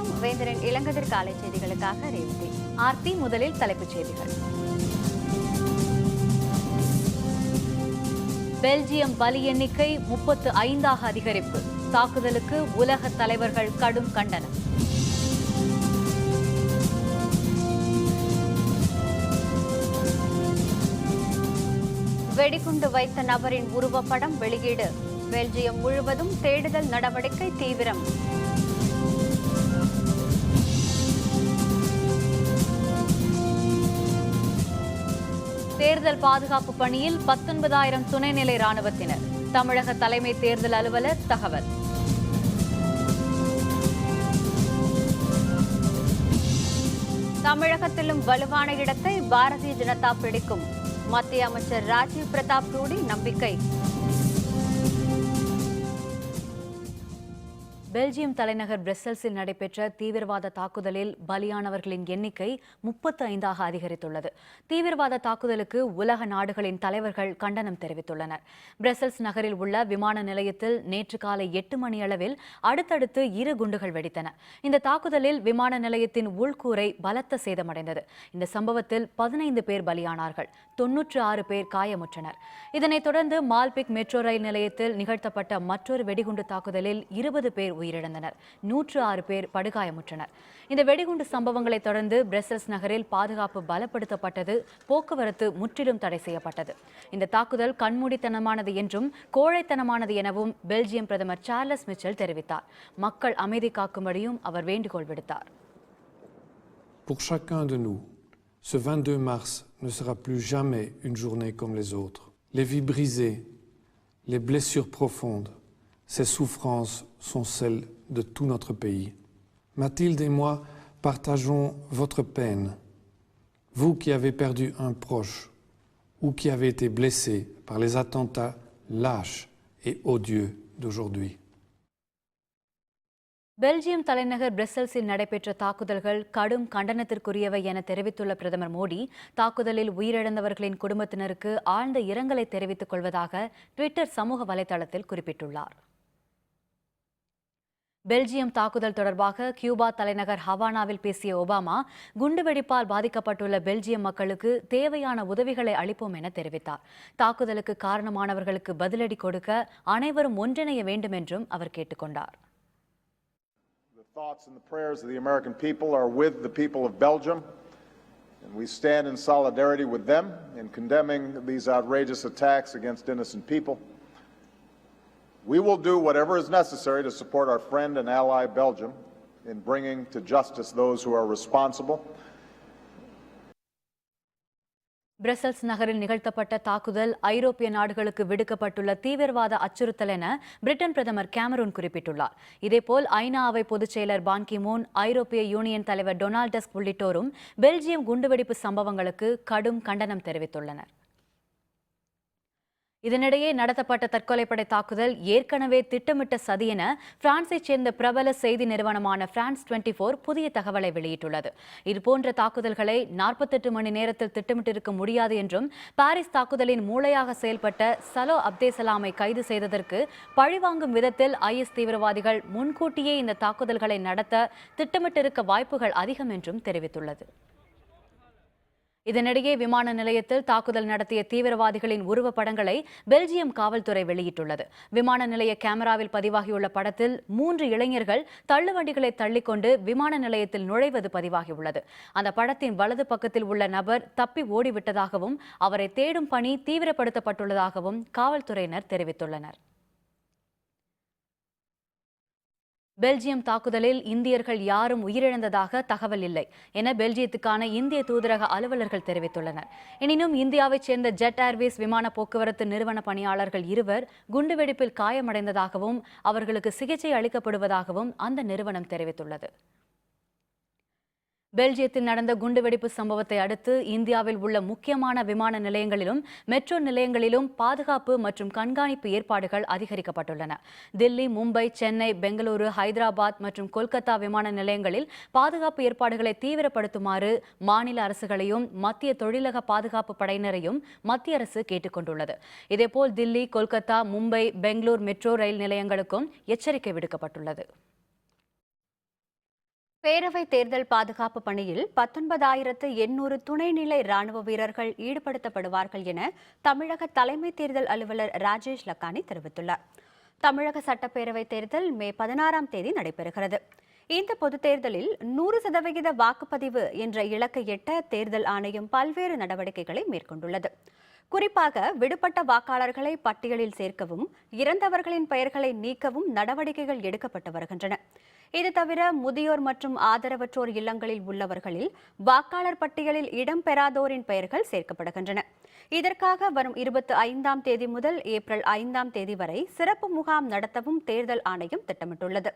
வணக்கம். வேந்தரின் இளங்கதிர் காலை செய்திகளுக்காக ரேவதி. ஆர்த்தி. முதலில் தலைப்புச் செய்திகள். பெல்ஜியம் பலி எண்ணிக்கை 35ஆக அதிகரிப்பு. தாக்குதலுக்கு உலக தலைவர்கள் கடும் கண்டனம். வெடிகுண்டு வைத்த நபரின் உருவப்படம் வெளியீடு. பெல்ஜியம் முழுவதும் தேடுதல் நடவடிக்கை தீவிரம். தேர்தல் பாதுகாப்பு பணியில் 19,000 துணைநிலை ராணுவத்தினர். தமிழக தலைமை தேர்தல் அலுவலர் தகவல். தமிழகத்திலும் வலுவான இடத்தை பாரதிய ஜனதா பிடிக்கும். மத்திய அமைச்சர் ராஜீவ் பிரதாப் ரூடி நம்பிக்கை. பெல்ஜியம் தலைநகர் பிரசல்ஸில் நடைபெற்ற தீவிரவாத தாக்குதலில் பலியானவர்களின் எண்ணிக்கை 35ஆக அதிகரித்துள்ளது. தீவிரவாத தாக்குதலுக்கு உலக நாடுகளின் தலைவர்கள் கண்டனம் தெரிவித்துள்ளனர். பிரசல்ஸ் நகரில் உள்ள விமான நிலையத்தில் நேற்று காலை 8 மணியளவில் அடுத்தடுத்து 2 குண்டுகள் வெடித்தன. இந்த தாக்குதலில் விமான நிலையத்தின் உள்கூரை பலத்த சேதமடைந்தது. இந்த சம்பவத்தில் 15 பேர் பலியானார்கள், 96 பேர் காயமுற்றனர். இதனைத் தொடர்ந்து மால்பிக் மெட்ரோ ரயில் நிலையத்தில் நிகழ்த்தப்பட்ட மற்றொரு வெடிகுண்டு தாக்குதலில் 20 பேர் உயிரிழந்தனர், 106 பேர் படுகாயமுற்றனர். இந்த வெடிகுண்டு சம்பவங்களை தொடர்ந்து பிரசல்ஸ் நகரில் பாதுகாப்பு பலப்படுத்தப்பட்டது, போக்குவரத்து முற்றிலும் தடை செய்யப்பட்டது. இந்த தாக்குதல் கண்மூடித்தனமானது என்றும் கோழைத்தனமானது எனவும் பெல்ஜியம் பிரதமர் சார்லஸ் மிச்சல் தெரிவித்தார். மக்கள் அமைதி காக்கும்படியும் அவர் வேண்டுகோள் விடுத்தார். Pour chacun de nous, ce 22 mars ne sera plus jamais une journée comme les autres. Les vies brisées, les blessures profondes, ces souffrances sont celles de tout notre pays. Mathilde et moi partageons votre peine. Vous qui avez perdu un proche ou qui avez été blessé par les attentats lâches et odieux d'aujourd'hui. Belgium தலைநகர் பிரசல்ஸில் நடைபெற்ற தாக்குதல்கள் கடும் கண்டனத்திற்குரியவை என தெரிவித்துள்ள பிரதமர் மோடி, தாக்குதலில் உயிரிழந்தவர்களின் குடும்பத்தினருக்கு ஆழ்ந்த இரங்கலை தெரிவித்துக் கொள்வதாக ட்விட்டர் சமூக வலைதளத்தில் குறிப்பிட்டுள்ளார். பெல்ஜியம் தாக்குதல் தொடர்பாக கியூபா தலைநகர் ஹவானாவில் பேசிய ஒபாமா, குண்டுவெடிப்பால் பாதிக்கப்பட்டுள்ள பெல்ஜியம் மக்களுக்கு தேவையான உதவிகளை அளிப்போம் என தெரிவித்தார். தாக்குதலுக்கு காரணமானவர்களுக்கு பதிலடி கொடுக்க அனைவரும் ஒன்றிணைய வேண்டும் என்றும் அவர் கேட்டுக்கொண்டார். The thoughts and the prayers of the American people are with the people of Belgium, and we stand in solidarity with them in condemning these outrageous attacks against innocent people. We will do whatever is necessary to support our friend and ally Belgium in bringing to justice those who are responsible. Brussels நகரில் நிகழ்த்தப்பட்ட தாக்குதல் ஐரோப்பிய நாடுகளுக்கு விடுக்கப்பட்டுள்ள தீவிரவாத அச்சுறுத்தல் என Britain பிரதமர் Cameron குறிப்பிட்டுள்ளார். இதேபோல் ஐநா அவை பொதுச் செயலர் பான் கி மூன், ஐரோப்பிய யூனியன் தலைவர் டொனால்ட் டஸ்க் உள்ளிட்டோரும் பெல்ஜியம் குண்டுவெடிப்பு சம்பவங்களுக்கு கடும் கண்டனம் தெரிவித்துள்ளனர். இதனிடையே நடத்தப்பட்ட தற்கொலைப்படை தாக்குதல் ஏற்கனவே திட்டமிட்ட சதி என பிரான்சைச் சேர்ந்த பிரபல செய்தி நிறுவனமான பிரான்ஸ் 24 புதிய தகவலை வெளியிட்டுள்ளது. இதுபோன்ற தாக்குதல்களை 48 மணி நேரத்தில் திட்டமிட்டிருக்க முடியாது என்றும், பாரிஸ் தாக்குதலின் மூளையாக செயல்பட்ட சலோ அப்தேசலாமை கைது செய்ததற்கு பழிவாங்கும் விதத்தில் IS தீவிரவாதிகள் முன்கூட்டியே இந்த தாக்குதல்களை நடத்த திட்டமிட்டிருக்க வாய்ப்புகள் அதிகம் என்றும் தெரிவித்துள்ளது. இதனிடையே விமான நிலையத்தில் தாக்குதல் நடத்திய தீவிரவாதிகளின் உருவப்படங்களை பெல்ஜியம் காவல்துறை வெளியிட்டுள்ளது. விமான நிலைய கேமராவில் பதிவாகியுள்ள படத்தில் 3 இளைஞர்கள் தள்ளுவண்டிகளை தள்ளிக்கொண்டு விமான நிலையத்தில் நுழைவது பதிவாகியுள்ளது. அந்த படத்தின் வலது பக்கத்தில் உள்ள நபர் தப்பி ஓடிவிட்டதாகவும் அவரை தேடும் பணி தீவிரப்படுத்தப்பட்டுள்ளதாகவும் காவல்துறையினர் தெரிவித்துள்ளனர். பெல்ஜியம் தாக்குதலில் இந்தியர்கள் யாரும் உயிரிழந்ததாக தகவல் இல்லை என பெல்ஜியத்துக்கான இந்திய தூதரக அலுவலர்கள் தெரிவித்துள்ளனர். எனினும் இந்தியாவைச் சேர்ந்த ஜெட் ஏர்வேஸ் விமான போக்குவரத்து நிறுவன பணியாளர்கள் 2 குண்டுவெடிப்பில் காயமடைந்ததாகவும் அவர்களுக்கு சிகிச்சை அளிக்கப்படுவதாகவும் அந்த நிறுவனம் தெரிவித்துள்ளது. பெல்ஜியத்தில் நடந்த குண்டுவெடிப்பு சம்பவத்தை அடுத்து இந்தியாவில் உள்ள முக்கியமான விமான நிலையங்களிலும் மெட்ரோ நிலையங்களிலும் பாதுகாப்பு மற்றும் கண்காணிப்பு ஏற்பாடுகள் அதிகரிக்கப்பட்டுள்ளன. தில்லி, மும்பை, சென்னை, பெங்களூரு, ஹைதராபாத் மற்றும் கொல்கத்தா விமான நிலையங்களில் பாதுகாப்பு ஏற்பாடுகளை தீவிரப்படுத்துமாறு மாநில அரசுகளையும் மத்திய தொழிலக பாதுகாப்பு படையினரையும் மத்திய அரசு கேட்டுக் கொண்டுள்ளது. இதேபோல் தில்லி, கொல்கத்தா, மும்பை, பெங்களூர் மெட்ரோ ரயில் நிலையங்களுக்கும் எச்சரிக்கை விடுக்கப்பட்டுள்ளது. பேரவை தேர்தல் பாதுகாப்பு பணியில் 19,800 துணைநிலை ராணுவ வீரர்கள் ஈடுபடுத்தப்படுவார்கள் என தமிழக தலைமை தேர்தல் அலுவலர் ராஜேஷ் லக்கானி தெரிவித்துள்ளார். தமிழக சட்டப்பேரவை தேர்தல் மே 16ஆம் தேதி நடைபெறுகிறது. இந்த பொதுத் தேர்தலில் 100% வாக்குப்பதிவு என்ற இலக்கை எட்ட தேர்தல் ஆணையம் பல்வேறு நடவடிக்கைகளை மேற்கொண்டுள்ளது. குறிப்பாக விடுபட்ட வாக்காளர்களை பட்டியலில் சேர்க்கவும், இறந்தவர்களின் பெயர்களை நீக்கவும் நடவடிக்கைகள் எடுக்கப்பட்டு வருகின்றன. இது தவிர முதியோர் மற்றும் ஆதரவற்றோர் இல்லங்களில் உள்ளவர்களில் வாக்காளர் பட்டியலில் இடம்பெறாதோரின் பெயர்கள் சேர்க்கப்படுகின்றன. இதற்காக வரும் 25ஆம் தேதி முதல் ஏப்ரல் 5ஆம் தேதி வரை சிறப்பு முகாம் நடத்தவும் தேர்தல் ஆணையம் திட்டமிட்டுள்ளது.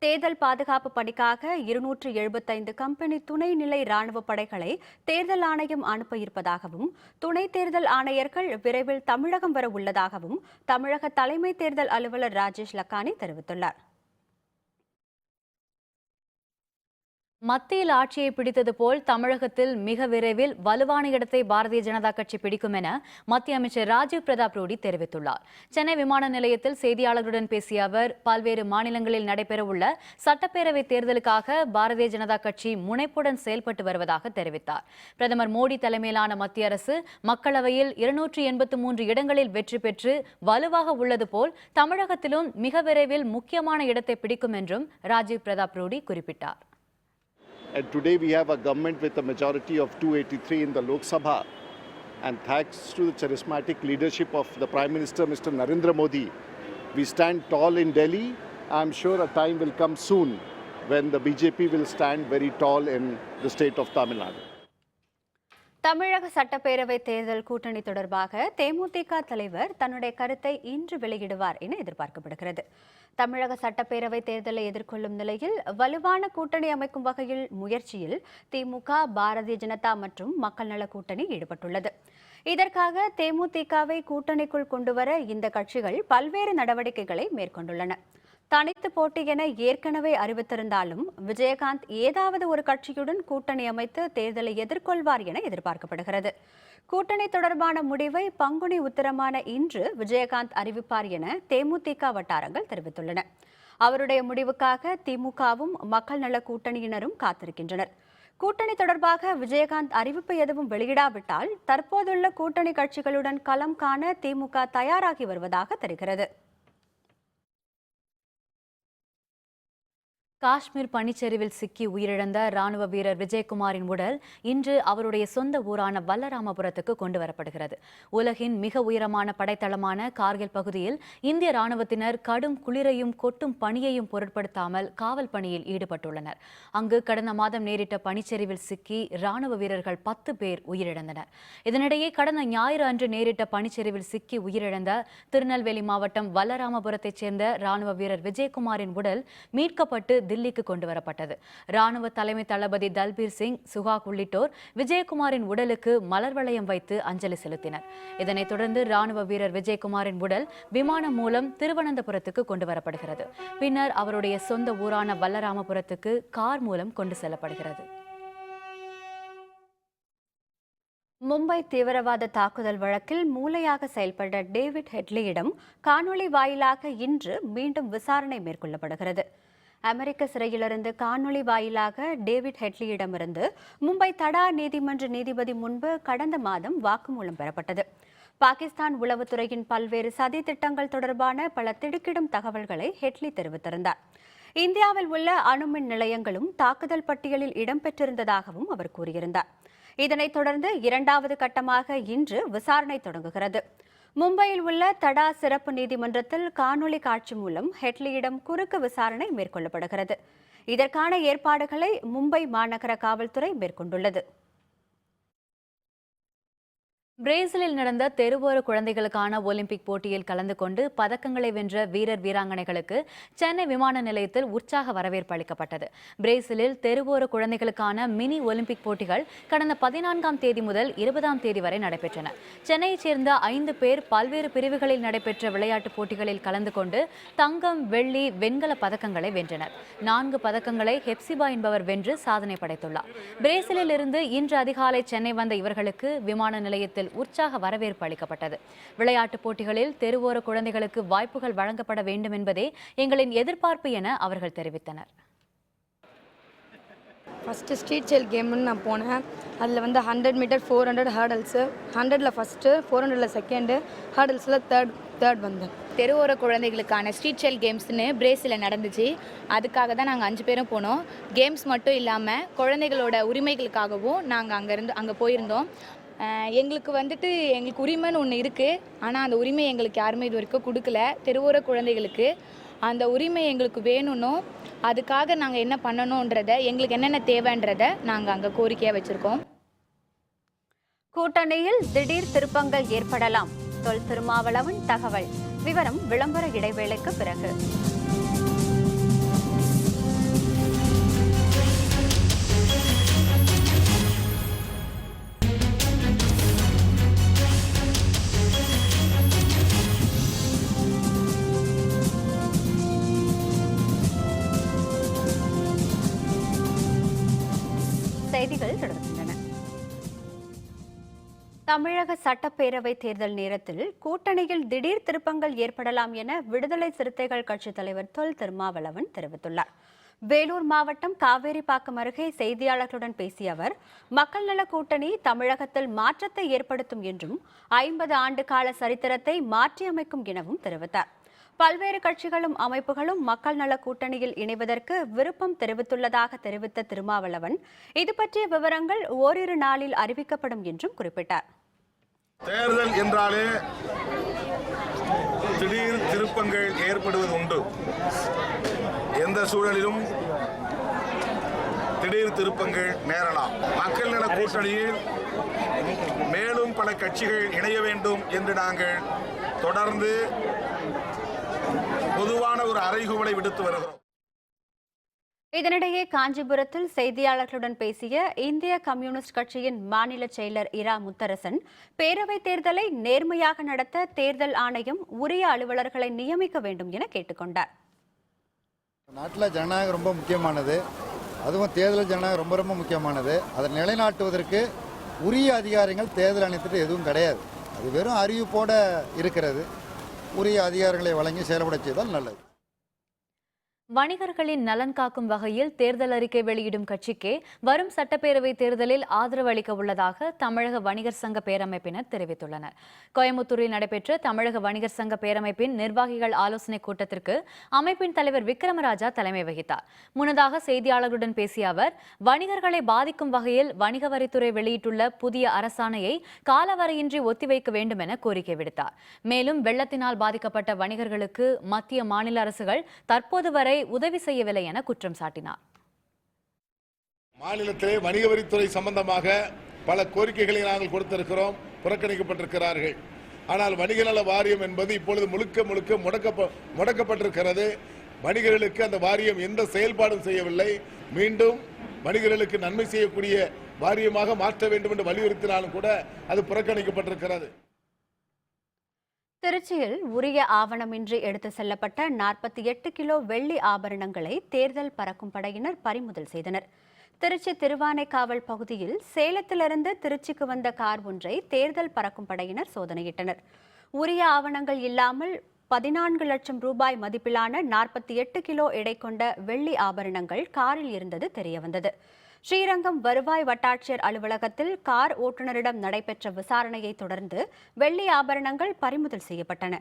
தேர்தல் பாதுகாப்பு பணிக்காக 275 கம்பெனி துணைநிலை ராணுவ படைகளை தேர்தல் ஆணையம் அனுப்ப இருப்பதாகவும், துணை தேர்தல் ஆணையர்கள் விரைவில் தமிழகம் வர உள்ளதாகவும் தமிழக தலைமை தேர்தல் அலுவலர் ராஜேஷ் லக்கானி தெரிவித்துள்ளார். மத்தியில் ஆட்சியை பிடித்தது போல் தமிழகத்தில் மிக விரைவில் வலுவான இடத்தை பாரதிய ஜனதா கட்சி பிடிக்கும் என மத்திய அமைச்சர் ராஜீவ் பிரதாப் ரூடி தெரிவித்துள்ளார். சென்னை விமான நிலையத்தில் செய்தியாளர்களுடன் பேசிய அவர், பல்வேறு மாநிலங்களில் நடைபெறவுள்ள சட்டப்பேரவை தேர்தலுக்காக பாரதிய ஜனதா கட்சி முனைப்புடன் செயல்பட்டு வருவதாக தெரிவித்தார். பிரதமர் மோடி தலைமையிலான மத்திய அரசு மக்களவையில் 283 இடங்களில் வெற்றி பெற்று வலுவாக உள்ளது போல் தமிழகத்திலும் மிக விரைவில் முக்கியமான இடத்தை பிடிக்கும் என்றும் ராஜீவ் பிரதாப் ரூடி குறிப்பிட்டார். And today we have a government with a majority of 283 in the Lok Sabha. And thanks to the charismatic leadership of the Prime Minister, Mr. Narendra Modi, we stand tall in Delhi. I'm sure a time will come soon when the BJP will stand very tall in the state of Tamil Nadu. தமிழக சட்டப்பேரவை தேர்தல் கூட்டணி தொடர்பாக தேமுதிக தலைவர் தன்னுடைய கருத்தை இன்று வெளியிடுவார் என எதிர்பார்க்கப்படுகிறது. தமிழக சட்டப்பேரவை தேர்தலை எதிர்கொள்ளும் நிலையில் வலுவான கூட்டணி அமைக்கும் வகையில் முயற்சியில் திமுக, பாரதிய ஜனதா மற்றும் மக்கள் நல கூட்டணி ஈடுபட்டுள்ளது. இதற்காக தேமுதிகவை கூட்டணிக்குள் கொண்டுவர இந்த கட்சிகள் பல்வேறு நடவடிக்கைகளை மேற்கொண்டுள்ளன. தனித்து போட்டி என ஏற்கனவே அறிவித்திருந்தாலும் விஜயகாந்த் ஏதாவது ஒரு கட்சியுடன் கூட்டணி அமைத்து தேர்தலை எதிர்கொள்வார் என எதிர்பார்க்கப்படுகிறது. கூட்டணி தொடர்பான முடிவை பங்குனி உத்திரமான இன்று விஜயகாந்த் அறிவிப்பார் என தேமுதிக வட்டாரங்கள் தெரிவித்துள்ளன. அவருடைய முடிவுக்காக திமுகவும் மக்கள் நல கூட்டணியினரும் காத்திருக்கின்றனர். கூட்டணி தொடர்பாக விஜயகாந்த் அறிவிப்பு எதுவும் வெளியிடாவிட்டால் தற்போதுள்ள கூட்டணி கட்சிகளுடன் களம் காண திமுக தயாராகி வருவதாக தெரிகிறது. காஷ்மீர் பனிச்சரிவில் சிக்கி உயிரிழந்த ராணுவ வீரர் விஜயகுமாரின் உடல் இன்று அவருடைய சொந்த ஊரான வல்லராமபுரத்துக்கு கொண்டு வரப்படுகிறது. உலகின் மிக உயரமான படைத்தளமான கார்கில் பகுதியில் இந்திய ராணுவத்தினர் கடும் குளிரையும் கொட்டும் பனியையும் பொருட்படுத்தாமல் காவல் பணியில் ஈடுபட்டுள்ளனர். அங்கு கடந்த மாதம் நேரிட்ட பனிச்சரிவில் சிக்கி ராணுவ வீரர்கள் 10 பேர் உயிரிழந்தனர். இதனிடையே கடந்த ஞாயிறு அன்று நேரிட்ட பனிச்சரிவில் சிக்கி உயிரிழந்த திருநெல்வேலி மாவட்டம் வல்லராமபுரத்தைச் சேர்ந்த ராணுவ வீரர் விஜயகுமாரின் உடல் மீட்கப்பட்டு தில்லிக்கு கொண்டு வரப்பட்டது. ராணுவ தலைமை தளபதி தல்பீர் சிங், சுஹாக் உள்ளிட்டோர் விஜயகுமாரின் உடலுக்கு மலர் வளையம் வைத்து அஞ்சலி செலுத்தினர். இதனைத் தொடர்ந்து ராணுவ வீரர் விஜயகுமாரின் உடல் விமானம் மூலம் திருவனந்தபுரத்துக்கு கொண்டு வரப்படுகிறது. பின்னர் அவருடைய சொந்த ஊரான வல்லராமபுரத்துக்கு கார் மூலம் கொண்டு செல்லப்படுகிறது. மும்பை தீவிரவாத தாக்குதல் வழக்கில் மூளையாக செயல்பட்ட டேவிட் ஹெட்லியிடம் காணொலி வாயிலாக இன்று மீண்டும் விசாரணை மேற்கொள்ளப்படுகிறது. அமெரிக்க சிறையிலிருந்து காணொலி வாயிலாக டேவிட் ஹெட்லியிடமிருந்து மும்பை தடா நீதிமன்ற நீதிபதி முன்பு கடந்த மாதம் வாக்குமூலம் பெறப்பட்டது. பாகிஸ்தான் உளவுத்துறையின் பல்வேறு சதி திட்டங்கள் தொடர்பான பல திடுக்கிடும் தகவல்களை ஹெட்லி தெரிவித்திருந்தார். இந்தியாவில் உள்ள அணுமின் நிலையங்களும் தாக்குதல் பட்டியலில் இடம்பெற்றிருந்ததாகவும் அவர் கூறியிருந்தார். இதனைத் தொடர்ந்து 2வது கட்டமாக இன்று விசாரணை தொடங்குகிறது. மும்பையில் உள்ள தடா சிறப்பு நீதிமன்றத்தில் காணொலி காட்சி மூலம் ஹெட்லியிடம் குறுக்கு விசாரணை மேற்கொள்ளப்படுகிறது. இதற்கான ஏற்பாடுகளை மும்பை மாநகர காவல்துறை மேற்கொண்டுள்ளது. பிரேசிலில் நடந்த தெருவோர குழந்தைகளுக்கான ஒலிம்பிக் போட்டியில் கலந்து கொண்டு பதக்கங்களை வென்ற வீரர் வீராங்கனைகளுக்கு சென்னை விமான நிலையத்தில் உற்சாக வரவேற்பு அளிக்கப்பட்டது. பிரேசிலில் தெருவோர குழந்தைகளுக்கான மினி ஒலிம்பிக் போட்டிகள் கடந்த 14ஆம் தேதி முதல் 20ஆம் தேதி வரை நடைபெற்றன. சென்னையைச் சேர்ந்த 5 பேர் பல்வேறு பிரிவுகளில் நடைபெற்ற விளையாட்டுப் போட்டிகளில் கலந்து கொண்டு தங்கம், வெள்ளி, வெண்கல பதக்கங்களை வென்றனர். 4 பதக்கங்களை ஹெப்சிபா என்பவர் வென்று சாதனை படைத்துள்ளார். பிரேசிலில் இருந்து இன்று அதிகாலை சென்னை வந்த இவர்களுக்கு விமான நிலையத்தில் உற்சாக வரவேற்பு அளிக்கப்பட்டது. விளையாட்டுப் போட்டிகளில் தெருவோர குழந்தைகளுக்கு வாய்ப்புகள் வழங்கப்பட வேண்டும் என்பதே எங்களின் எதிர்பார்ப்பு என அவர்கள் தெரிவித்தனர். ஃபஸ்ட்டு ஸ்ட்ரீட் சைல்ட் கேம்னு நான் போனேன். அதில் வந்து 100 மீட்டர் 400 ஹேர்டல்ஸு, 100ல் ஃபஸ்ட்டு, 400ல் செகண்டு, ஹேர்டல்ஸில் தேர்ட் வந்தேன். தெருவோர குழந்தைகளுக்கான ஸ்ட்ரீட் சைல்ட் கேம்ஸ்னு பிரேஸில் நடந்துச்சு. அதுக்காக தான் நாங்கள் 5 பேரும் போனோம். கேம்ஸ் மட்டும் இல்லாமல் குழந்தைகளோட உரிமைகளுக்காகவும் நாங்கள் அங்கே போயிருந்தோம். எங்களுக்கு உரிமைன்னு ஒன்று இருக்குது. ஆனால் அந்த உரிமை எங்களுக்கு யாருமே இது வரைக்கும் கொடுக்கல. தெருவோர குழந்தைகளுக்கு அந்த உரிமை எங்களுக்கு வேணும்னும் அதுக்காக நாங்கள் என்ன பண்ணணுன்றதை, எங்களுக்கு என்னென்ன தேவைன்றதை நாங்கள் அங்கே கோரிக்கையாக வச்சுருக்கோம். கூட்டணியில் திடீர் திருப்பங்கள் ஏற்படலாம். தொல் திருமாவளவன் தகவல். விவரம் விளம்பர இடைவேளைக்கு பிறகு. செய்திகள் தொடர்கின்றன. தமிழக சட்டப்பேரவை தேர்தல் நேரத்தில் கூட்டணியில் திடீர் திருப்பங்கள் ஏற்படலாம் என விடுதலை சிறுத்தைகள் கட்சித் தலைவர் தொல் திருமாவளவன் தெரிவித்துள்ளார். வேலூர் மாவட்டம் காவேரிப்பாக்கம் அருகே செய்தியாளர்களுடன் பேசிய அவர், மக்கள் நல கூட்டணி தமிழகத்தில் மாற்றத்தை ஏற்படுத்தும் என்றும் 50 ஆண்டு கால சரித்திரத்தை மாற்றியமைக்கும் எனவும் தெரிவித்தார். பல்வேறு கட்சிகளும் அமைப்புகளும் மக்கள் நல கூட்டணியில் இணைவதற்கு விருப்பம் தெரிவித்துள்ளதாக தெரிவித்த திருமாவளவன், இது பற்றிய விவரங்கள் ஓரிரு நாளில் அறிவிக்கப்படும் என்றும் குறிப்பிட்டார். தேர்தல் என்றாலே திடீர் திருப்பங்கள் ஏற்படுவது உண்டு. எந்த சூழலிலும் திடீர் திருப்பங்கள் நேரலாம். மக்கள் நல கூட்டணியில் மேலும் பல கட்சிகள் இணைய வேண்டும் என்று நாங்கள் தொடர்ந்து பொதுவான ஒரு அறைகூவலை விடுத்து வருகிறோம். இதனிடையே காஞ்சிபுரத்தில் செய்தியாளர்களுடன் பேசிய இந்திய கம்யூனிஸ்ட் கட்சியின் மாநில செயலர் இரா முத்தரசன், பேரவைத் தேர்தலை நேர்மையாக நடத்த தேர்தல் ஆணையம் உரிய அலுவலர்களை நியமிக்க வேண்டும் என கேட்டுக்கொண்டார். நாட்டில் ஜனநாயகம் ரொம்ப முக்கியமானது. அதுவும் தேர்தல் ஜனநாயகம் ரொம்ப ரொம்ப முக்கியமானது. அதை நிலைநாட்டுவதற்கு உரிய அதிகாரங்கள் தேர்தல் ஆணையத்திற்கு எதுவும் கிடையாது. அது வெறும் அறிவிப்போட இருக்கிறது. உரிய அதிகாரங்களை வழங்கி செயல்பட செய்தால் நல்லது. வணிகர்களின் நலன் காக்கும் வகையில் தேர்தல் அறிக்கை வெளியிடும் கட்சிக்கே வரும் சட்டப்பேரவை தேர்தலில் ஆதரவு அளிக்க உள்ளதாக தமிழக வணிகர் சங்க பேரமைப்பினர் தெரிவித்துள்ளனர். கோயம்புத்தூரில் நடைபெற்ற தமிழக வணிகர் சங்க பேரமைப்பின் நிர்வாகிகள் ஆலோசனைக் கூட்டத்திற்கு அமைப்பின் தலைவர் விக்ரமராஜா தலைமை வகித்தார். முன்னதாக செய்தியாளர்களுடன் பேசிய அவர், வணிகர்களை பாதிக்கும் வகையில் வணிக வரித்துறை வெளியிட்டுள்ள புதிய அரசாணையை காலவரையின்றி ஒத்திவைக்க வேண்டும் என கோரிக்கை விடுத்தார். மேலும் வெள்ளத்தினால் பாதிக்கப்பட்ட வணிகர்களுக்கு மத்திய மாநில அரசுகள் தற்போது வரை உதவி செய்யவில்லை என குற்றம் சாட்டினார். மாநிலத்திலே வணிக வரித்துறை சம்பந்தமாக பல கோரிக்கைகளை நாங்கள் கொடுத்திருக்கிறோம், புறக்கணிக்கப்பட்டிருக்கிறார்கள். ஆனால் வணிக நல வாரியம் என்பது இப்பொழுது முழுக்க முடக்கப்பட்டிருக்கிறது. வணிகர்களுக்கு அந்த வாரியம் எந்த செயல்பாடும் செய்யவில்லை. மீண்டும் வணிகர்களுக்கு நன்மை செய்யக்கூடிய வாரியமாக மாற்ற வேண்டும் என்று வலியுறுத்தினாலும் கூட அது புறக்கணிக்கப்பட்டிருக்கிறது. திருச்சியில் உரிய ஆவணமின்றி எடுத்து செல்லப்பட்ட 48 கிலோ வெள்ளி ஆபரணங்களை தேர்தல் பறக்கும் படையினர் பறிமுதல் செய்தனர். திருச்சி திருவானைக்காவல் பகுதியில் சேலத்திலிருந்து திருச்சிக்கு வந்த கார் ஒன்றை தேர்தல் பறக்கும் படையினர் சோதனையிட்டனர். உரிய ஆவணங்கள் இல்லாமல் 14 லட்சம் ரூபாய் மதிப்பிலான 48 கிலோ எடை கொண்ட வெள்ளி ஆபரணங்கள் காரில் இருந்தது தெரியவந்தது. ஸ்ரீரங்கம் வருவாய் வட்டாட்சியர் அலுவலகத்தில் கார் ஓட்டுநரிடம் நடைபெற்ற விசாரணையை தொடர்ந்து வெள்ளி ஆபரணங்கள் பறிமுதல் செய்யப்பட்டன.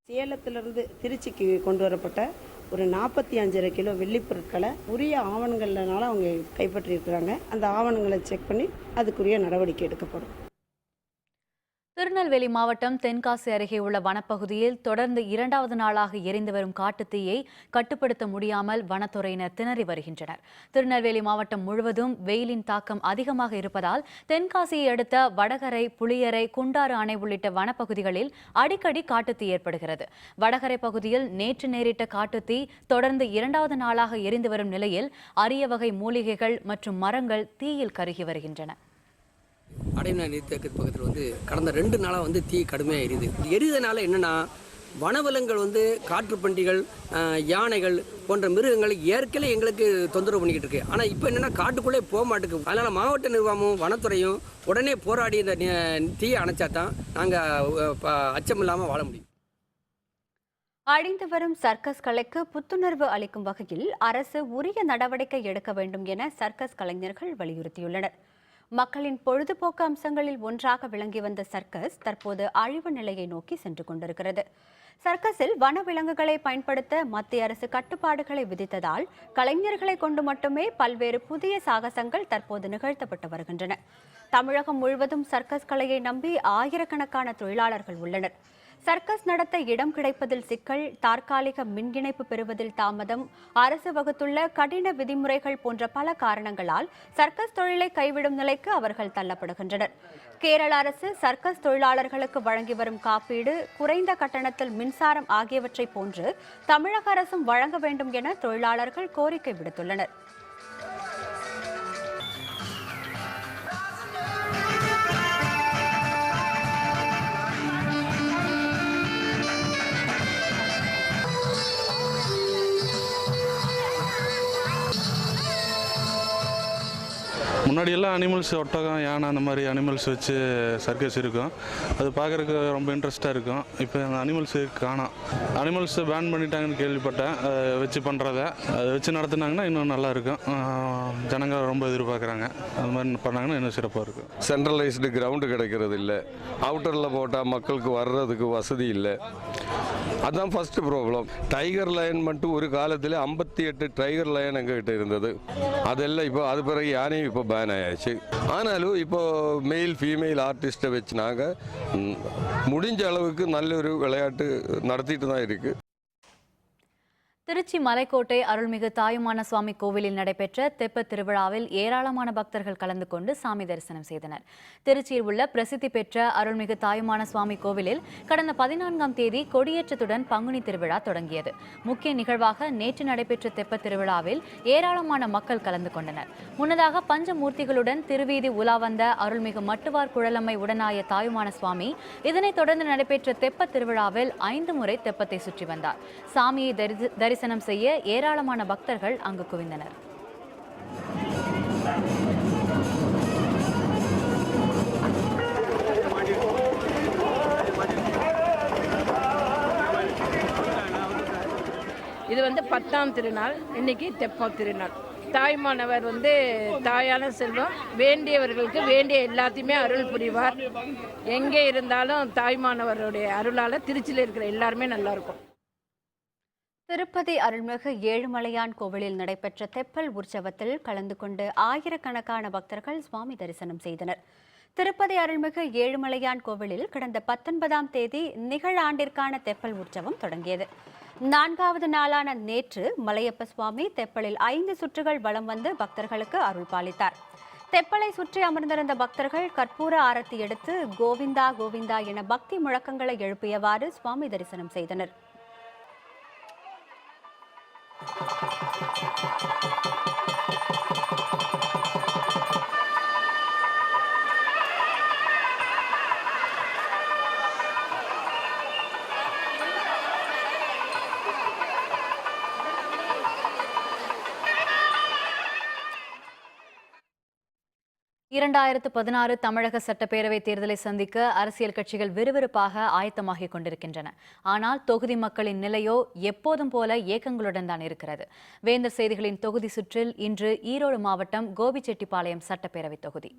சேலத்திலிருந்து திருச்சிக்கு கொண்டு வரப்பட்ட ஒரு 45 கிலோ வெள்ளி பொருட்களை உரிய ஆவணங்கள்னால அவங்க கைப்பற்றியிருக்கிறாங்க. அந்த ஆவணங்களை செக் பண்ணி அதுக்குரிய நடவடிக்கை எடுக்கப்படும். திருநெல்வேலி மாவட்டம் தென்காசி அருகே உள்ள வனப்பகுதியில் தொடர்ந்து 2வது நாளாக எரிந்து வரும் காட்டுத்தீயை கட்டுப்படுத்த முடியாமல் வனத்துறையினர் திணறி வருகின்றனர். திருநெல்வேலி மாவட்டம் முழுவதும் வெயிலின் தாக்கம் அதிகமாக இருப்பதால் தென்காசியை அடுத்த வடகரை, புளியரை, குண்டாறு அணை உள்ளிட்ட வனப்பகுதிகளில் அடிக்கடி காட்டுத்தீ ஏற்படுகிறது. வடகரை பகுதியில் நேற்று நேரிட்ட காட்டுத்தீ தொடர்ந்து 2வது நாளாக எரிந்து வரும் நிலையில் அரிய வகை மூலிகைகள் மற்றும் மரங்கள் தீயில் கருகி வருகின்றன. அடைமலை நீர்த்தேக்க பக்கத்தில் கடந்த 2 நாளாக தீ கடுமையாக எரியுது. எரிதனால என்னென்னா, வனவிலங்குகள் காட்டுப்பன்றிகள், யானைகள் போன்ற மிருகங்கள் ஏற்கனவே எங்களுக்கு தொந்தரவு பண்ணிக்கிட்டு இருக்கு. ஆனால் இப்போ என்னென்னா காட்டுக்குள்ளே போக மாட்டேங்குது. அதனால் மாவட்ட நிர்வாகமும் வனத்துறையும் உடனே போராடி இந்த தீயை அணைச்சா தான் நாங்கள் அச்சம் இல்லாமல் வாழ முடியும். அழிந்து வரும் சர்க்கஸ் கலைக்கு புத்துணர்வு அளிக்கும் வகையில் அரசு உரிய நடவடிக்கை எடுக்க வேண்டும் என சர்க்கஸ் கலைஞர்கள் வலியுறுத்தியுள்ளனர். மக்களின் பொழுதுபோக்கு அம்சங்களில் ஒன்றாக விளங்கி வந்த சர்க்கஸ் தற்போது அழிவு நிலையை நோக்கி சென்று கொண்டிருக்கிறது. சர்க்கஸில் வனவிலங்குகளை பயன்படுத்த மத்திய அரசு கட்டுப்பாடுகளை விதித்ததால் கலைஞர்களை கொண்டு மட்டுமே பல்வேறு புதிய சாகசங்கள் தற்போது நிகழ்த்தப்பட்டு வருகின்றன. தமிழகம் முழுவதும் சர்க்கஸ் கலையை நம்பி ஆயிரக்கணக்கான தொழிலாளர்கள் உள்ளனர். சர்க்கஸ் நடத்த இடம் கிடைப்பதில் சிக்கல், தற்காலிக மின் இணைப்பு பெறுவதில் தாமதம், அரசு வகுத்துள்ள கடின விதிமுறைகள் போன்ற பல காரணங்களால் சர்க்கஸ் தொழிலை கைவிடும் நிலைக்கு அவர்கள் தள்ளப்படுகின்றனர். கேரள அரசு சர்க்கஸ் தொழிலாளர்களுக்கு வழங்கி வரும் காப்பீடு, குறைந்த கட்டணத்தில் மின்சாரம் ஆகியவற்றை போன்று தமிழக அரசும் வழங்க வேண்டும் என தொழிலாளர்கள் கோரிக்கை விடுத்துள்ளனர். முன்னாடியெல்லாம் அனிமல்ஸ் ஒட்டகம், யானை அந்த மாதிரி அனிமல்ஸ் வச்சு சர்க்கஸ் இருக்கும். அது பார்க்குறதுக்கு ரொம்ப இன்ட்ரெஸ்ட்டாக இருக்கும். இப்போ அந்த அனிமல்ஸ் காணோம். அனிமல்ஸை பேன் பண்ணிட்டாங்கன்னு கேள்விப்பட்டேன். வச்சு பண்ணுறத அதை வச்சு நடத்துனாங்கன்னா இன்னும் நல்லாயிருக்கும். ஜனங்கள் ரொம்ப எதிர்பார்க்குறாங்க. அது மாதிரி பண்ணாங்கன்னா இன்னும் சிறப்பாக இருக்கும். சென்ட்ரலைஸ்டு கிரவுண்டு கிடைக்கிறது இல்லை. அவுட்டரில் போட்டால் மக்களுக்கு வர்றதுக்கு வசதி இல்லை. அதுதான் ஃபஸ்ட்டு ப்ராப்ளம். டைகர் லயன் மட்டும் ஒரு காலத்தில் 58 டைகர் லயன் எங்ககிட்ட இருந்தது. அதெல்லாம் இப்போ அது பிறகு யானையும் இப்போ பேன் ஆயாச்சு. ஆனாலும் இப்போ மெயில் ஃபீமேல் ஆர்டிஸ்ட்டை வச்சு நாங்கள் முடிஞ்ச அளவுக்கு நல்ல ஒரு விளையாட்டு நடத்திட்டு தான் இருக்குது. திருச்சி மலைக்கோட்டை அருள்மிகு தாயுமான சுவாமி கோவிலில் நடைபெற்ற தெப்பத் திருவிழாவில் ஏராளமான பக்தர்கள் கலந்து கொண்டு சாமி தரிசனம் செய்தனர். திருச்சியில் உள்ள பிரசித்தி பெற்ற அருள்மிகு தாயுமான சுவாமி கோவிலில் கடந்த 14ஆம் தேதி கொடியேற்றத்துடன் பங்குனி திருவிழா தொடங்கியது. முக்கிய நிகழ்வாக நேற்று நடைபெற்ற தெப்பத் திருவிழாவில் ஏராளமான மக்கள் கலந்து கொண்டனர். முன்னதாக பஞ்சமூர்த்திகளுடன் திருவீதி உலா வந்த அருள்மிகு மட்டுவார் குழலம்மை உடனாய தாயுமான சுவாமி இதனைத் தொடர்ந்து நடைபெற்ற தெப்பத் திருவிழாவில் 5 முறை தெப்பத்தை சுற்றி வந்தார். சாமியை தரிசனம் செய்ய ஏராளமான பக்தர்கள் அங்கு குவிந்தனர். இது 10ஆம் திருநாள். இன்னைக்கு தெப்பம் திருநாள். தாய்மானவர் தாயான செல்வம், வேண்டியவர்களுக்கு வேண்டிய எல்லாத்தையுமே அருள் புரிவார். எங்கே இருந்தாலும் தாய்மானவருடைய அருளால் திருச்சியில் இருக்கிற எல்லாருமே நல்லா இருக்கும். திருப்பதி அருள்மிகு ஏழுமலையான் கோவிலில் நடைபெற்ற தெப்பல் உற்சவத்தில் கலந்து கொண்டு ஆயிரக்கணக்கான பக்தர்கள் சுவாமி தரிசனம் செய்தனர். திருப்பதி அருள்மிகு ஏழுமலையான் கோவிலில் கடந்த 19ஆம் தேதி நிகழாண்டிற்கான தெப்பல் உற்சவம் தொடங்கியது. 4வது நாளான நேற்று மலையப்ப சுவாமி தெப்பலில் 5 சுற்றுகள் வலம் வந்து பக்தர்களுக்கு அருள் பாலித்தார். தெப்பலை சுற்றி அமர்ந்திருந்த பக்தர்கள் கற்பூர ஆரத்தி எடுத்து கோவிந்தா கோவிந்தா என பக்தி முழக்கங்களை எழுப்பியவாறு சுவாமி தரிசனம் செய்தனர். தமிழக சட்டப்பேரவை தேர்தலை சந்திக்க அரசியல் கட்சிகள் விறுவிறுப்பாக ஆயத்தமாகிக் கொண்டிருக்கின்றன. ஆனால் தொகுதி மக்களின் நிலையோ எப்போதும் போல ஏக்கங்களுடன் தான் இருக்கிறது. வேந்தர் செய்திகளின் தொகுதி சுற்றில் இன்று ஈரோடு மாவட்டம் கோபிச்செட்டிப்பாளையம் சட்டப்பேரவை தொகுதி.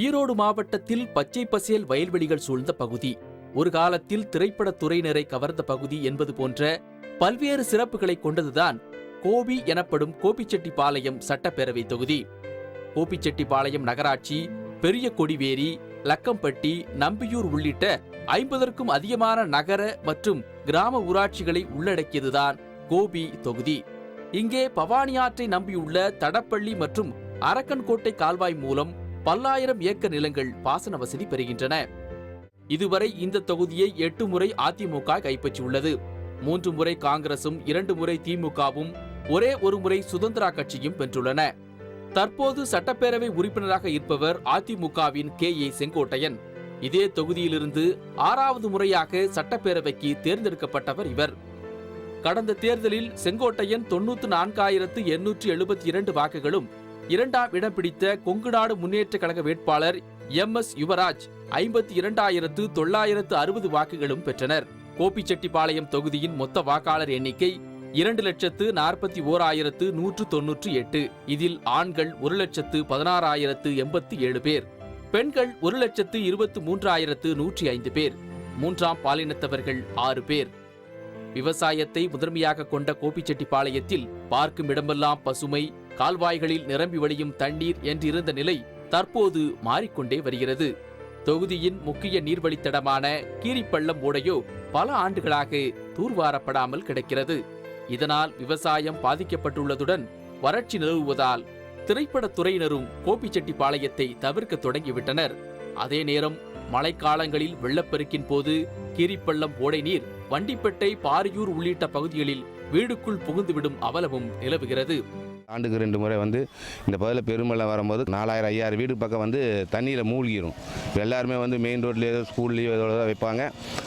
ஈரோடு மாவட்டத்தில் பச்சை பசேல் வயல்வெளிகள் சூழ்ந்த பகுதி, ஒரு காலத்தில் திரைப்படத் துறையினரை கவர்ந்த பகுதி என்பது போன்ற பல்வேறு சிறப்புகளை கொண்டதுதான் கோபி எனப்படும் கோபிச்செட்டிப்பாளையம் சட்டப்பேரவை தொகுதி. கோபிச்செட்டிப்பாளையம் நகராட்சி, பெரிய கொடிவேரி, லக்கம்பட்டி, நம்பியூர் உள்ளிட்ட 50க்கும் அதிகமான நகர மற்றும் கிராம ஊராட்சிகளை உள்ளடக்கியதுதான் கோபி தொகுதி. இங்கே பவானி ஆற்றை நம்பியுள்ள தடப்பள்ளி மற்றும் அரக்கன்கோட்டை கால்வாய் மூலம் பல்லாயிரம் ஏக்கர் நிலங்கள் பாசன வசதி பெறுகின்றன. இதுவரை இந்த தொகுதியை 8 முறை அதிமுக கைப்பற்றியுள்ளது. 3 முறை காங்கிரசும் 2 முறை திமுகவும் ஒரே ஒரு முறை சுதந்திரா கட்சியும் வென்றுள்ளன. தற்போது சட்டப்பேரவை உறுப்பினராக இருப்பவர் அதிமுகவின் KA செங்கோட்டையன். இதே தொகுதியிலிருந்து 6வது முறையாக சட்டப்பேரவைக்கு தேர்ந்தெடுக்கப்பட்டவர் இவர். கடந்த தேர்தலில் செங்கோட்டையன் 94,872 வாக்குகளும், 2ஆம் இடம் பிடித்த கொங்குநாடு முன்னேற்ற கழக வேட்பாளர் MS யுவராஜ் 52,960 வாக்குகளும் பெற்றனர். கோபிச்செட்டிப்பாளையம் தொகுதியின் மொத்த வாக்காளர் எண்ணிக்கை 2,41,198. இதில் ஆண்கள் 1,16,087 பேர், பெண்கள் 1,23,105 பேர், 3ஆம் பாலினத்தவர்கள் 6 பேர். விவசாயத்தை முதன்மையாக கொண்ட கோபிச்செட்டிப்பாளையத்தில் பார்க்கும் இடமெல்லாம் பசுமை, கால்வாய்களில் நிரம்பி வழியும் தண்ணீர் என்றிருந்த நிலை தற்போது மாறிக்கொண்டே வருகிறது. தொகுதியின் முக்கிய நீர்வழித்தடமான கீரிப்பள்ளம் ஓடையோ பல ஆண்டுகளாக தூர்வாரப்படாமல் கிடக்கிறது. இதனால் விவசாயம் பாதிக்கப்பட்டுள்ளதுடன் வறட்சி நிலவுவதால் திரைப்படத் துறையினரும் கோபிச்செட்டிப்பாளையத்தை தவிர்க்க தொடங்கிவிட்டனர். அதே நேரம் மழைக்காலங்களில் வெள்ளப்பெருக்கின் போது கீரிப்பள்ளம் ஓடை நீர் வண்டிப்பேட்டை, பாரியூர் உள்ளிட்ட பகுதிகளில் வீடுக்குள் புகுந்துவிடும் அவலமும் நிலவுகிறது. ஆண்டுக்கு 2 முறை வந்து இந்த பகுதியில் பெருமழை வரும்போது 4000-5000 வீடு பக்கம் வந்து தண்ணியில் மூழ்கிடும். எல்லாருமே வந்து மெயின் ரோட்லேயோ ஸ்கூல்லேயோ இதோட தான் வைப்பாங்க.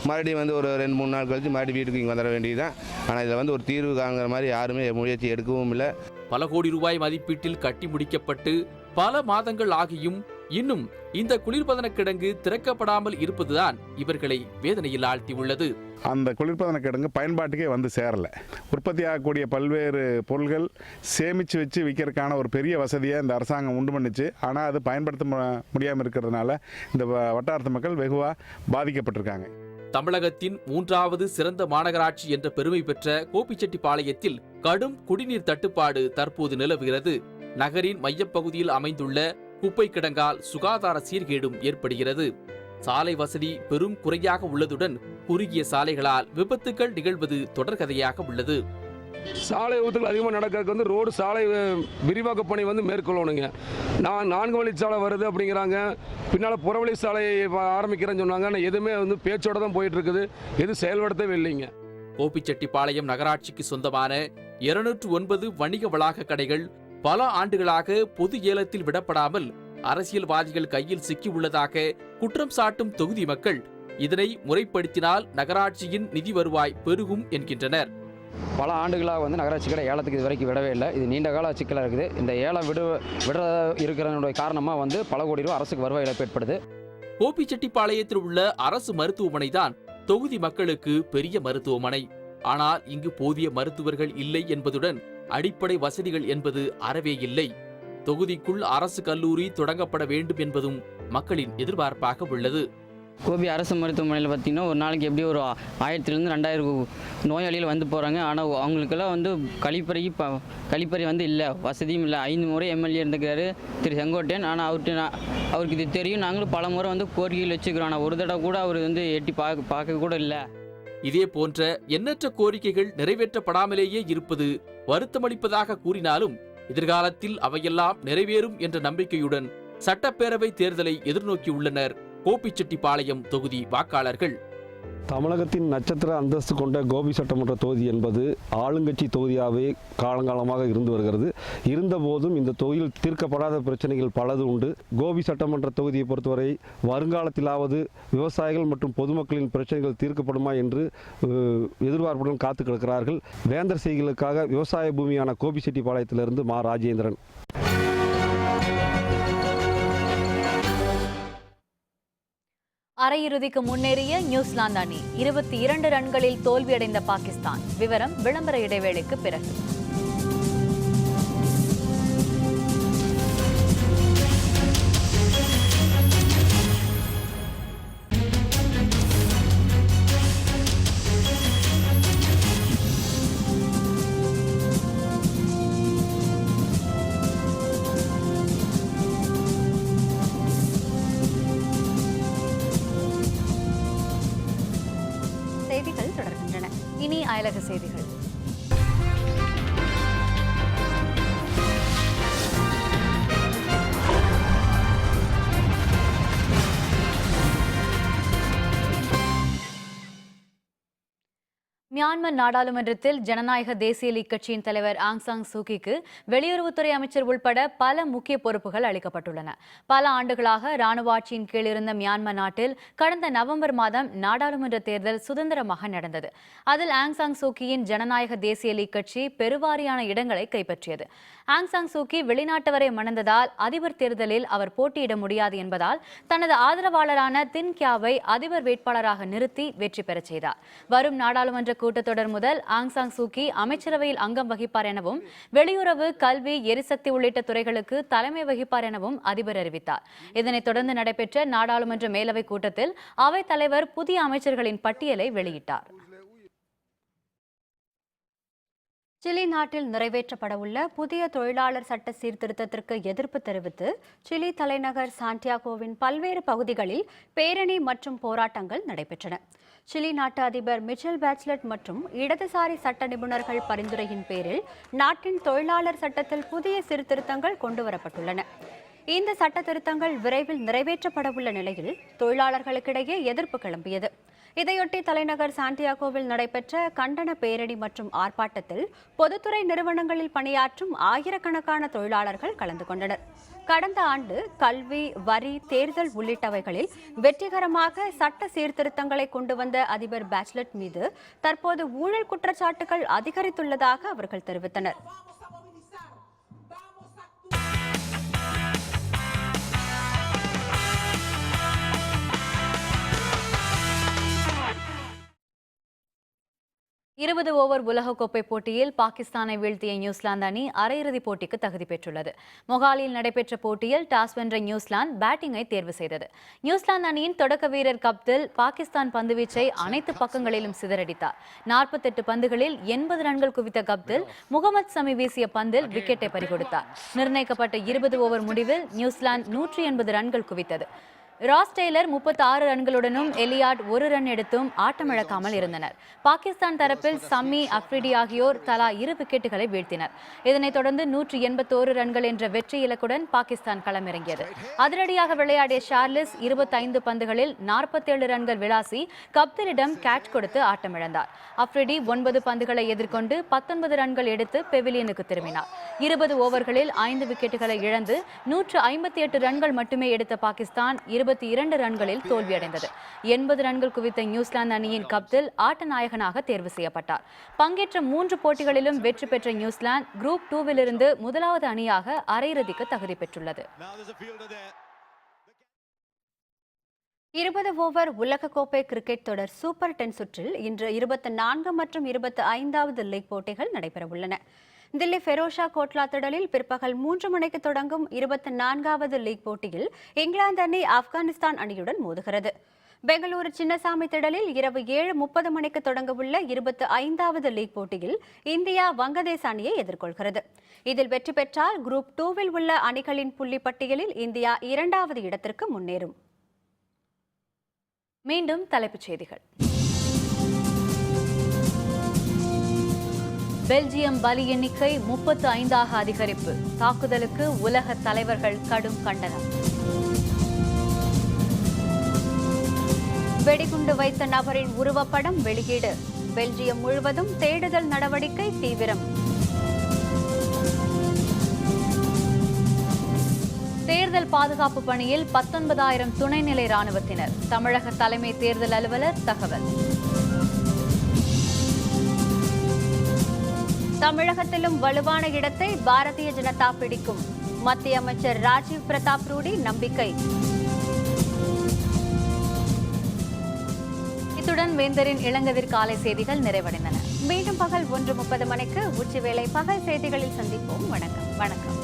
மறுபடியும் வந்து ஒரு 2-3 நாள் கழிச்சு மறுபடியும் வீட்டுக்கு இங்கே வந்துட வேண்டியதுதான். ஆனால் இதில் வந்து ஒரு தீர்வு காணுங்கிற மாதிரி யாருமே முயற்சி எடுக்கவும் இல்லை. பல கோடி ரூபாய் மதிப்பீட்டில் கட்டி முடிக்கப்பட்டு பல மாதங்கள் ஆகியும் இன்னும் இந்த குளிர்பதன கிடங்கு திறக்கப்படாமல் இருப்பதுதான் இவர்களை வேதனையில் ஆழ்த்தியுள்ளது. அந்த குளிர்பதன கிடங்கு பயன்பாட்டுக்கே வந்து சேரலை. உற்பத்தி ஆகக்கூடிய பல்வேறு பொருள்கள் சேமித்து வச்சு விற்கிறதுக்கான ஒரு பெரிய வசதியை இந்த அரசாங்கம் உண்டு பண்ணிச்சு. ஆனால் அது பயன்படுத்த முடியாமல் இருக்கிறதுனால இந்த வட்டாரத்து மக்கள் வெகுவாக பாதிக்கப்பட்டிருக்காங்க. தமிழகத்தின் 3வது சிறந்த மாநகராட்சி என்ற பெருமை பெற்ற கோபிச்செட்டிப்பாளையத்தில் கடும் குடிநீர் தட்டுப்பாடு தற்போது நிலவுகிறது. நகரின் மையப்பகுதியில் அமைந்துள்ள குப்பை கிடங்கால் சுகாதார சீர்கேடும் ஏற்படுகிறது. சாலை வசதி பெரும் குறையாக உள்ளதுடன் குறுகிய சாலைகளால் விபத்துக்கள் நிகழ்வது தொடர்கதையாக உள்ளது. சாலை விபத்துகள் அதிகமாக நடக்கிறதுக்கு வந்து ரோடு சாலை விரிவாக்க பணி வந்து மேற்கொள்ளணுங்க. 4 வழிச்சாலை வருது அப்படிங்கிறாங்க, பின்னால் புறவழி சாலை ஆரம்பிக்கிறேன்னு சொன்னாங்க. ஆனால் எதுவுமே வந்து பேச்சோட தான் போயிட்டு இருக்குது, எதுவும் செயல்படுத்தவே இல்லைங்க. கோபிச்செட்டிப்பாளையம் நகராட்சிக்கு சொந்தமான 209 வணிக வளாக கடைகள் பல ஆண்டுகளாக பொது ஏலத்தில் விடப்படாமல் அரசியல்வாதிகள் கையில் சிக்கியுள்ளதாக குற்றம் சாட்டும் தொகுதி மக்கள் இதனை முறைப்படுத்தினால் நகராட்சியின் நிதி வருவாய் பெருகும் என்கின்றனர். பல ஆண்டுகளாக வந்து நகராட்சி கடை ஏலத்துக்கு இது வரைக்கும் விடவே இல்லை. இது நீண்ட கால சிக்கலாக இருக்குது. இந்த ஏலம் விட இருக்கிறதனுடைய காரணமாக வந்து பல கோடி ரூபாய் அரசுக்கு வருவாய் இழப்பு ஏற்படுது. கோபிச்செட்டிப்பாளையத்தில் உள்ள அரசு மருத்துவமனை தான் தொகுதி மக்களுக்கு பெரிய மருத்துவமனை. ஆனால் இங்கு போதிய மருத்துவர்கள் இல்லை என்பதுடன் அடிப்படை வசதிகள் என்பது அறவே இல்லை. தொகுதிக்குள் அரசு கல்லூரி தொடங்கப்பட வேண்டும் என்பதும் மக்களின் எதிர்பார்ப்பாக உள்ளது. கோபி அரசு மருத்துவமனையில் பார்த்திங்கன்னா ஒரு நாளைக்கு எப்படி ஒரு 1000 to 2000 நோயாளிகள் வந்து போகிறாங்க. ஆனால் அவங்களுக்கெல்லாம் வந்து கழிப்பறை வந்து இல்லை, வசதியும் இல்லை. 5 முறை எம்எல்ஏ இருந்துக்கிறாரு திரு செங்கோட்டையன். ஆனால் அவருக்கு இது தெரியும். நாங்களும் பல முறை வந்து கோரிக்கைகள் வச்சுக்கிறோம். ஆனால் ஒரு தடவை கூட அவர் வந்து எட்டி பார்க்க கூட இல்லை. இதே போன்ற எண்ணற்ற கோரிக்கைகள் நிறைவேற்றப்படாமலேயே இருப்பது வருத்தமளிப்பதாக கூறினாலும் எதிர்காலத்தில் அவையெல்லாம் நிறைவேறும் என்ற நம்பிக்கையுடன் சட்டப்பேரவை தேர்தலை எதிர்நோக்கியுள்ளனர் கோபிச்செட்டிப்பாளையம் தொகுதி வாக்காளர்கள். தமிழகத்தின் நட்சத்திர அந்தஸ்து கொண்ட கோபி சட்டமன்ற தொகுதி என்பது ஆளுங்கட்சி தொகுதியாகவே காலங்காலமாக இருந்து வருகிறது. இருந்தபோதும் இந்த தொகுதியில் தீர்க்கப்படாத பிரச்சனைகள் பலது உண்டு. கோபி சட்டமன்ற தொகுதியை பொறுத்தவரை வருங்காலத்திலாவது விவசாயிகள் மற்றும் பொதுமக்களின் பிரச்சனைகள் தீர்க்கப்படுமா என்று எதிர்பார்ப்புடன் காத்து கிடக்கிறார்கள். வேந்தர் செய்திகளுக்காக விவசாய பூமியான கோபிச்செட்டிப்பாளையத்திலிருந்து மா. ராஜேந்திரன். அரையிறுதிக்கு முன்னேறிய நியூசிலாந்து அணி 22 ரன்களில் தோல்வியடைந்த பாகிஸ்தான். விவரம் விளம்பர இடைவேளைக்கு பிறகு. செய்திகள் தொடர்கின்றன. இனி அயலக செய்திகள். மியான்மர் நாடாளுமன்றத்தில் ஜனநாயக தேசிய லீக் கட்சியின் தலைவர் ஆங் சாங் சூகிக்கு வெளியுறவுத்துறை அமைச்சர் உள்பட பல முக்கிய பொறுப்புகள் அளிக்கப்பட்டுள்ளன. பல ஆண்டுகளாக ராணுவ ஆட்சியின் கீழ் இருந்த மியான்மர் நாட்டில் கடந்த நவம்பர் மாதம் நாடாளுமன்ற தேர்தல் சுதந்திரமாக நடந்தது. அதில் ஆங் சாங் சூகியின் ஜனநாயக தேசிய லீக் கட்சி பெருவாரியான இடங்களை கைப்பற்றியது. ஆங் சாங் சூகி வெளிநாட்டவரை மணந்ததால் அதிபர் தேர்தலில் அவர் போட்டியிட முடியாது என்பதால் தனது ஆதரவாளரான தின் கியாவை அதிபர் வேட்பாளராக நிறுத்தி வெற்றி பெறச் செய்தார். வரும் நாடாளுமன்ற கூட்டத்தொடர் முதல் ஆங் சாங் சூகி அமைச்சரவையில் அங்கம் வகிப்பார் எனவும் வெளியுறவு, கல்வி, எரிசக்தி உள்ளிட்ட துறைகளுக்கு தலைமை வகிப்பார் எனவும் அதிபர் அறிவித்தார். இதனைத் தொடர்ந்து நடைபெற்ற நாடாளுமன்ற மேலவை கூட்டத்தில் அவைத் தலைவர் புதிய அமைச்சர்களின் பட்டியலை வெளியிட்டார். சிலி நாட்டில் நிறைவேற்றப்படவுள்ள புதிய தொழிலாளர் சட்ட சீர்திருத்தத்திற்கு எதிர்ப்பு தெரிவித்து சிலி தலைநகர் சாண்டியாகோவின் பல்வேறு பகுதிகளில் பேரணி மற்றும் போராட்டங்கள் நடைபெற்றன. சிலி நாட்டு அதிபர் மிச்சல் பேச்லெட் மற்றும் இடதுசாரி சட்ட நிபுணர்கள் பரிந்துரையின் பேரில் நாட்டின் தொழிலாளர் சட்டத்தில் புதிய சீர்திருத்தங்கள் கொண்டுவரப்பட்டுள்ளன. இந்த சட்ட திருத்தங்கள் விரைவில் நிறைவேற்றப்படவுள்ள நிலையில் தொழிலாளர்களுக்கிடையே எதிர்ப்பு கிளம்பியது. இதையொட்டி தலைநகர் சாண்டியாகோவில் நடைபெற்ற கண்டன பேரணி மற்றும் ஆர்ப்பாட்டத்தில் பொதுத்துறை நிறுவனங்களில் பணியாற்றும் ஆயிரக்கணக்கான தொழிலாளர்கள் கலந்து கொண்டனர். கடந்த ஆண்டு கல்வி, வரி, தேர்தல் உள்ளிட்டவைகளில் வெற்றிகரமாக சட்ட சீர்திருத்தங்களை கொண்டு வந்த அதிபர் பேச்லெட் மீது தற்போது ஊழல் குற்றச்சாட்டுகள் அதிகரித்துள்ளதாக அவர்கள் தெரிவித்தனர். இருபது ஓவர் உலகக்கோப்பை போட்டியில் பாகிஸ்தானை வீழ்த்திய நியூசிலாந்து அணி அரையிறுதிப் போட்டிக்கு தகுதி பெற்றுள்ளது. மொஹாலியில் நடைபெற்ற போட்டியில் டாஸ் வென்ற நியூசிலாந்து பேட்டிங்கை தேர்வு செய்தது. நியூசிலாந்து அணியின் தொடக்க வீரர் கப்தில் பாகிஸ்தான் பந்துவீச்சை அனைத்து பக்கங்களிலும் சிதறடித்தார். 48 பந்துகளில் 80 ரன்கள் குவித்த கப்தில் முகமது சமி வீசிய பந்தில் விக்கெட்டை பறிகொடுத்தார். நிர்ணயிக்கப்பட்ட 20 ஓவர் முடிவில் நியூசிலாந்து 180 ரன்கள் குவித்தது. ராஸ் டெய்லர் 36 ரன்களுடனும் எலியாட் 1 ரன் எடுத்தும் ஆட்டமிழக்காமல் இருந்தனர். பாகிஸ்தான் தரப்பில் சம்மி, அப்ரிடி ஆகியோர் தலா 2 விக்கெட்டுகளை வீழ்த்தினர். இதனைத் தொடர்ந்து 181 ரன்கள் என்ற வெற்றி இலக்குடன் பாகிஸ்தான் களமிறங்கியது. அதிரடியாக விளையாடிய ஷார்லிஸ் 25 பந்துகளில் 47 ரன்கள் விளாசி கப்திலிடம் கேட்ச் கொடுத்து ஆட்டமிழந்தார். அப்ரிடி 9 பந்துகளை எதிர்கொண்டு 19 ரன்கள் எடுத்து பெவிலியனுக்கு திரும்பினார். 20 ஓவர்களில் 5 விக்கெட்டுகளை இழந்து 158 ரன்கள் மட்டுமே எடுத்த பாகிஸ்தான் 22 ரன்களில் தோல்வியடைந்தது. 80 ரன்கள் குவித்த நியூசிலாந்து அணியின் கப்தில் ஆட்ட நாயகனாக தேர்வு செய்யப்பட்டார். பங்கேற்ற 3 போட்டிகளிலும் வெற்றி பெற்ற நியூசிலாந்து குரூப் 2விலிருந்து முதலாவது அணியாக அரையிறுதிக்கு தகுதி பெற்றுள்ளது. 20 ஓவர் உலகக்கோப்பை கிரிக்கெட் தொடர் சூப்பர் 10 சுற்றில் இன்று 24 மற்றும் 25வது லீக் போட்டிகள் நடைபெறவுள்ளன. தில்லி ஃபெரோஷா கோட்லா திடலில் பிற்பகல் 3 மணிக்கு தொடங்கும் 24வது லீக் போட்டியில் இங்கிலாந்து அணி ஆப்கானிஸ்தான் அணியுடன் மோதுகிறது. பெங்களூரு சின்னசாமி திடலில் இரவு 7:30 மணிக்கு தொடங்கவுள்ள 25வது லீக் போட்டியில் இந்தியா வங்கதேச அணியை எதிர்கொள்கிறது. இதில் வெற்றி பெற்றால் குரூப் 2வில் உள்ள அணிகளின் புள்ளி பட்டியலில் இந்தியா 2வது இடத்திற்கு முன்னேறும். மீண்டும் தலைப்புச் செய்திகள். பெல்ஜியம் பலி எண்ணிக்கை 35ஆக அதிகரிப்பு. தாக்குதலுக்கு உலக தலைவர்கள் கடும் கண்டனம். வெடிகுண்டு வைத்த நபரின் உருவப்படம் வெளியீடு. பெல்ஜியம் முழுவதும் தேடுதல் நடவடிக்கை தீவிரம். தேர்தல் பாதுகாப்பு பணியில் 19,000 துணைநிலை ராணுவத்தினர். தமிழக தலைமை தேர்தல் அலுவலர் தகவல். தமிழகத்திலும் வலுவான இடத்தை பாரதிய ஜனதா பிடிக்கும். மத்திய அமைச்சர் ராஜீவ் பிரதாப் ரூடி நம்பிக்கை. இத்துடன் வேந்தரின் இளங்கதிர் காலை செய்திகள் நிறைவடைந்தன. மீண்டும் பகல் 1:30 மணிக்கு உச்சிவேளை பகல் செய்திகளில் சந்திப்போம். வணக்கம்.